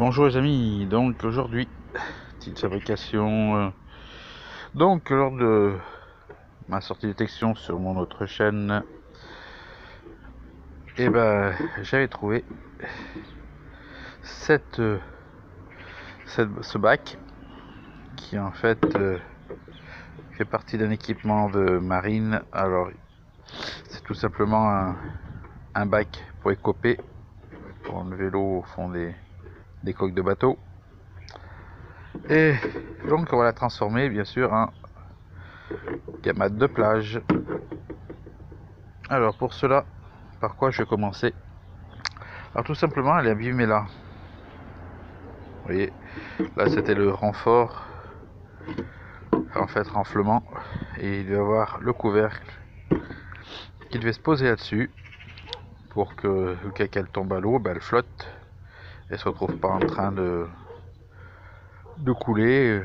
Bonjour les amis, donc aujourd'hui, petite fabrication. Donc lors de ma sortie de détection sur mon autre chaîne, j'avais trouvé ce bac qui en fait fait partie d'un équipement de marine. Alors c'est tout simplement un bac pour écoper, pour enlever l'eau au fond des coques de bateau. Et donc on va la transformer bien sûr en gamate de plage. Alors pour cela, par quoi je vais commencer? Alors tout simplement, elle est abîmée là. Vous voyez, là c'était le renfort, en fait renflement, et il doit y avoir le couvercle qui devait se poser là-dessus pour que le cas qu'elle tombe à l'eau, elle flotte et se retrouve pas en train de couler.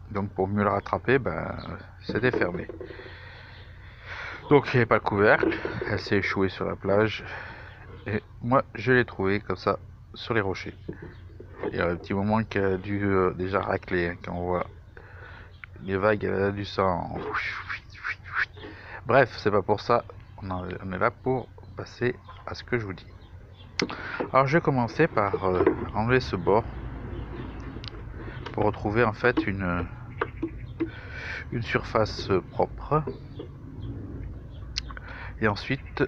Donc pour mieux la rattraper, c'était fermé. Donc il n'y avait pas le couvercle, elle s'est échouée sur la plage et moi je l'ai trouvée comme ça sur les rochers. Il y a un petit moment qu'elle a dû déjà racler, hein, quand on voit les vagues, elle a du sang. Bref, c'est pas pour ça. On est là pour passer à ce que je vous dis. Alors je vais commencer par enlever ce bord pour retrouver en fait une surface propre. Et ensuite,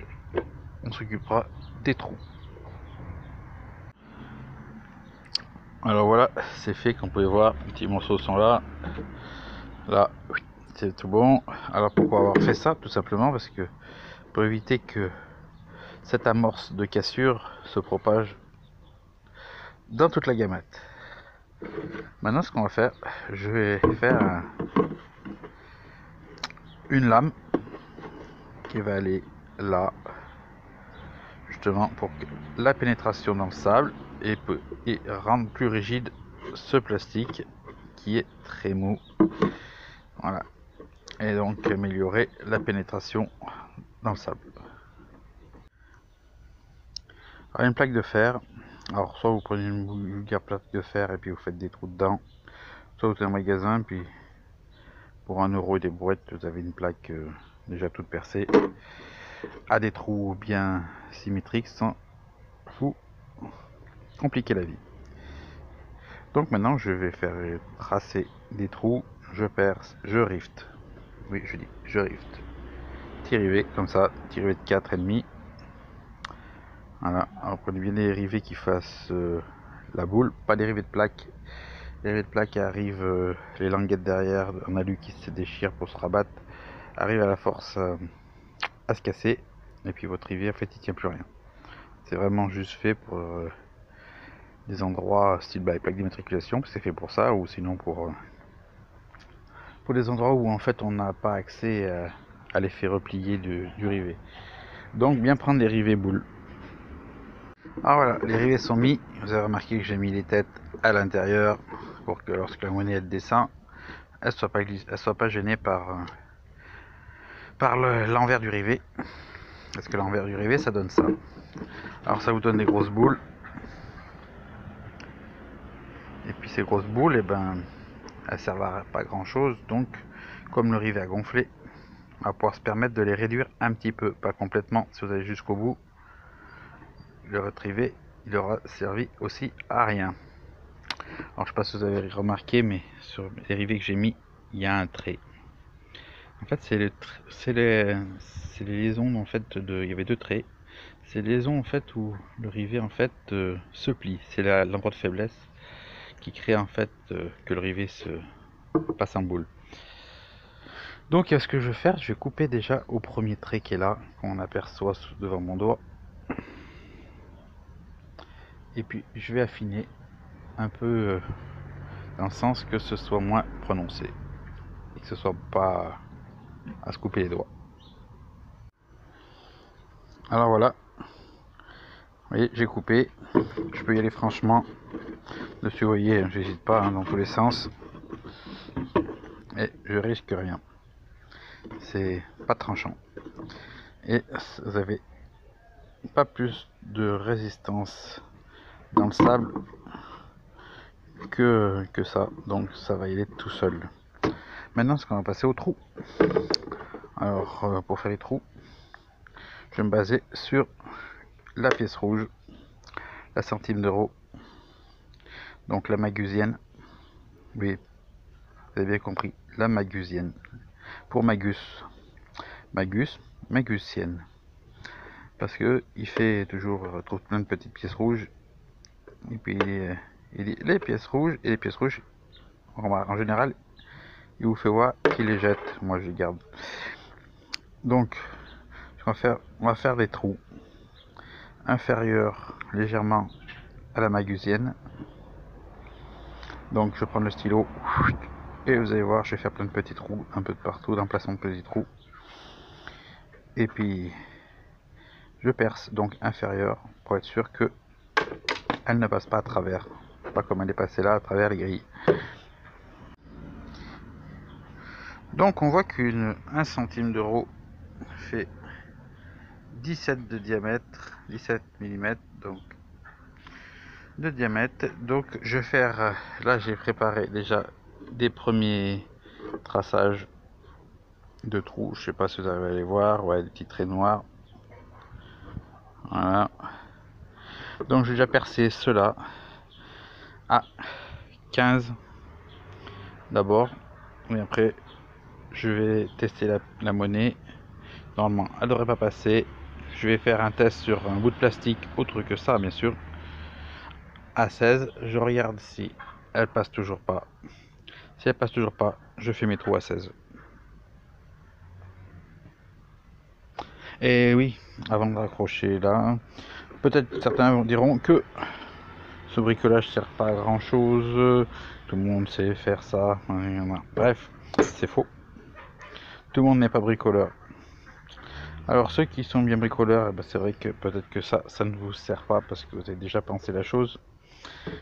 on s'occupera des trous. Alors voilà, c'est fait, comme vous pouvez voir, les petits morceaux sont là. Là, c'est tout bon. Alors pourquoi avoir fait ça? Tout simplement parce que pour éviter que cette amorce de cassure se propage dans toute la gamate. Maintenant, ce qu'on va faire, je vais faire une lame qui va aller là, justement pour que la pénétration dans le sable et rendre plus rigide ce plastique qui est très mou. Voilà, et donc améliorer la pénétration dans le sable. Alors, une plaque de fer. Alors soit vous prenez une vulgaire plaque de fer et puis vous faites des trous dedans, soit vous êtes en magasin, puis pour 1 € et des brouettes, vous avez une plaque déjà toute percée à des trous bien symétriques sans vous compliquer la vie. Donc maintenant je vais faire tracer des trous, je perce, je rift. Oui, je dis je rift. Petit rivet comme ça, petit rivet de 4,5. Voilà, alors prenez bien des rivets qui fassent la boule, pas des rivets de plaque. Les rivets de plaque arrivent, les languettes derrière en alu qui se déchirent pour se rabattre, arrivent à la force à se casser, et puis votre rivet en fait il tient plus rien. C'est vraiment juste fait pour des endroits style plaque d'immatriculation, c'est fait pour ça, ou sinon pour des endroits où en fait on n'a pas accès à l'effet replié du rivet. Donc bien prendre des rivets boules. Alors voilà, les rivets sont mis. Vous avez remarqué que j'ai mis les têtes à l'intérieur pour que lorsque la monnaie descend, elle soit pas gênée par l'envers du rivet, parce que l'envers du rivet ça donne ça. Alors ça vous donne des grosses boules, et puis ces grosses boules, elles servent à pas grand chose. Donc comme le rivet a gonflé, on va pouvoir se permettre de les réduire un petit peu, pas complètement. Si vous allez jusqu'au bout, le rivet il aura servi aussi à rien. Alors je sais pas si vous avez remarqué, mais sur les rivets que j'ai mis, il y a un trait. En fait c'est les liaisons en fait il y avait 2 traits. C'est les liaisons en fait où le rivet en fait se plie. C'est l'endroit de faiblesse qui crée en fait que le rivet se passe en boule. Donc ce que je vais faire, je vais couper déjà au premier trait qui est là, qu'on aperçoit devant mon doigt. Et puis je vais affiner un peu dans le sens que ce soit moins prononcé et que ce soit pas à se couper les doigts. Alors voilà, vous voyez, j'ai coupé. Je peux y aller franchement dessus, vous voyez, j'hésite pas dans tous les sens et je risque rien. C'est pas tranchant et vous avez pas plus de résistance dans le sable que ça, donc ça va y aller tout seul. Maintenant, ce qu'on va passer au trou. Alors, pour faire les trous, je vais me baser sur la pièce rouge, la centime d'euro, donc la magusienne. Oui, vous avez bien compris, la magusienne. Pour Magus, magusienne. Parce que il fait toujours trouve plein de petites pièces rouges. Et puis les pièces rouges en général, il vous fait voir qu'il les jette. Moi je les garde. Donc on va faire des trous inférieurs légèrement à la magusienne. Donc je prends le stylo et vous allez voir, je vais faire plein de petits trous un peu de partout, d'emplacement de petits trous. Et puis je perce donc inférieur pour être sûr que elle ne passe pas à travers, pas comme elle est passée là à travers les grilles. Donc on voit qu'une 1 centime d'euro fait 17 de diamètre, 17 mm donc de diamètre. Donc je vais faire, là j'ai préparé déjà des premiers traçages de trous, je sais pas si vous allez les voir, ouais, des petits traits noirs. Voilà. Donc j'ai déjà percé cela à 15 d'abord, et après je vais tester la monnaie. Normalement elle devrait pas passer. Je vais faire un test sur un bout de plastique autre que ça, bien sûr, à 16. Je regarde si elle passe toujours pas. Si elle passe toujours pas, je fais mes trous à 16. Et oui, avant de raccrocher là, peut-être certains diront que ce bricolage sert pas à grand chose, tout le monde sait faire ça, bref, c'est faux. Tout le monde n'est pas bricoleur. Alors ceux qui sont bien bricoleurs, eh ben, c'est vrai que peut-être que ça ne vous sert pas parce que vous avez déjà pensé la chose.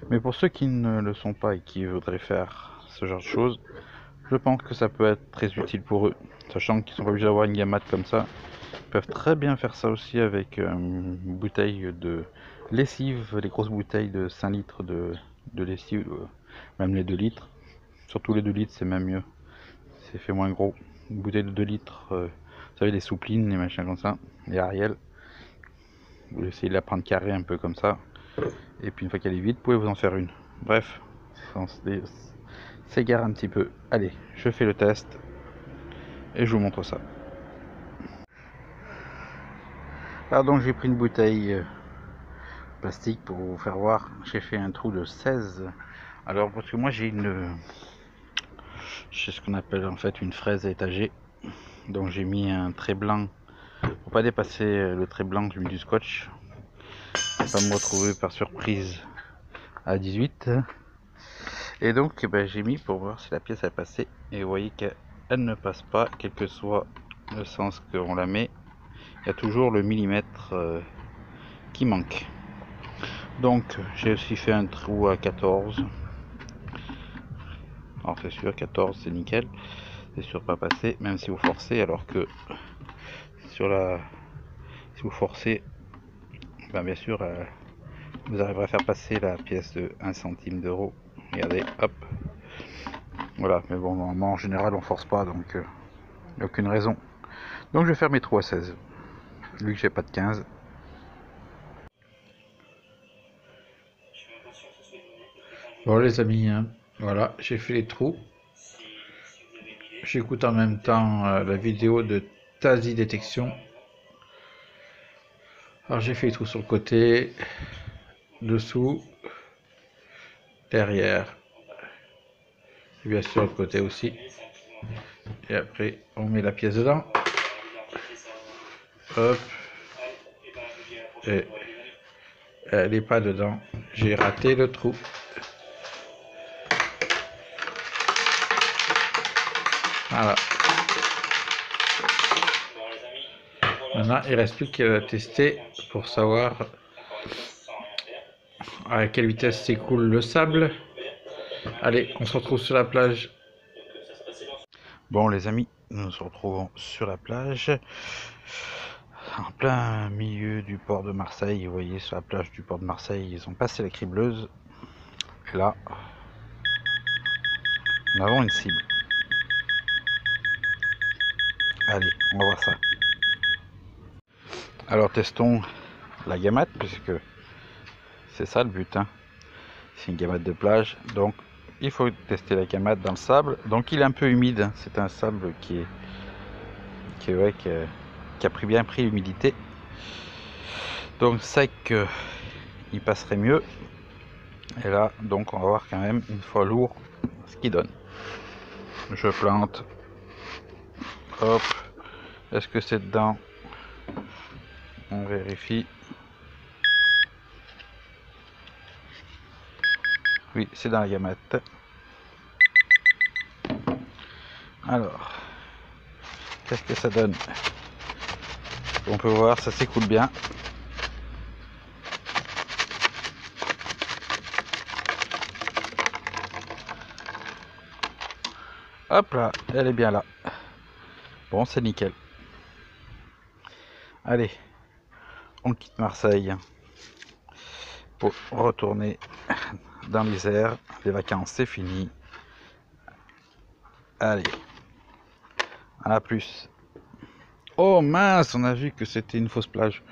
Mais pour ceux qui ne le sont pas et qui voudraient faire ce genre de choses, je pense que ça peut être très utile pour eux. Sachant qu'ils sont pas obligés d'avoir une gamme mat comme ça. Ils peuvent très bien faire ça aussi avec une bouteille de lessive, les grosses bouteilles de 5 litres de lessive, même les 2 litres. Surtout les 2 litres, c'est même mieux. C'est fait moins gros. Une bouteille de 2 litres, vous savez, les souplines, les machins comme ça, les Ariel. Vous essayez de la prendre carrée un peu comme ça. Et puis une fois qu'elle est vide, vous pouvez vous en faire une. Bref, on s'égare un petit peu. Allez, je fais le test et je vous montre ça. Alors donc j'ai pris une bouteille plastique pour vous faire voir. J'ai fait un trou de 16. Alors parce que moi j'ai ce qu'on appelle en fait une fraise étagée. Donc j'ai mis un trait blanc pour pas dépasser le trait blanc. J'ai mis du scotch. Pour pas me retrouver par surprise à 18. Et donc ben, j'ai mis pour voir si la pièce a passé. Et vous voyez qu'elle ne passe pas, quel que soit le sens qu'on la met. Il y a toujours le millimètre qui manque. Donc j'ai aussi fait un trou à 14. Alors c'est sûr, 14 c'est nickel. C'est sûr pas passer, même si vous forcez, alors que si vous forcez, ben bien sûr vous arriverez à faire passer la pièce de 1 centime d'euro. Regardez, hop. Voilà, mais bon, normalement en général on force pas, donc il n'y a aucune raison. Donc je vais faire mes trous à 16, vu que j'ai pas de 15. Bon les amis, hein, voilà, j'ai fait les trous. J'écoute en même temps la vidéo de Tazi Détection. Alors j'ai fait les trous sur le côté, dessous, derrière, et bien sûr le côté aussi. Et après on met la pièce dedans. Hop. Et elle n'est pas dedans. J'ai raté le trou. Voilà. Maintenant, il ne reste plus qu'à tester pour savoir à quelle vitesse s'écoule le sable. Allez, on se retrouve sur la plage. Bon les amis, nous nous retrouvons sur la plage. en plein milieu du port de Marseille. Vous voyez, sur la plage du port de Marseille, ils ont passé la cribleuse. Et là, nous avons une cible. Allez, on va voir ça. Alors testons la gamate, puisque c'est ça le but, hein. C'est une gamate de plage, donc il faut tester la gamate dans le sable. Donc il est un peu humide, hein. C'est un sable qui a bien pris l'humidité. Donc sec, il passerait mieux. Et là, donc on va voir quand même une fois lourd ce qu'il donne. Je plante. Hop. Est-ce que c'est dedans? On vérifie. Oui, c'est dans la gamate. Alors, qu'est-ce que ça donne? On peut voir, ça s'écoule bien. Hop là, elle est bien là. Bon, c'est nickel. Allez, on quitte Marseille pour retourner dans l'Isère. Les vacances, c'est fini. Allez, à plus. Oh mince, on a vu que c'était une fausse plage.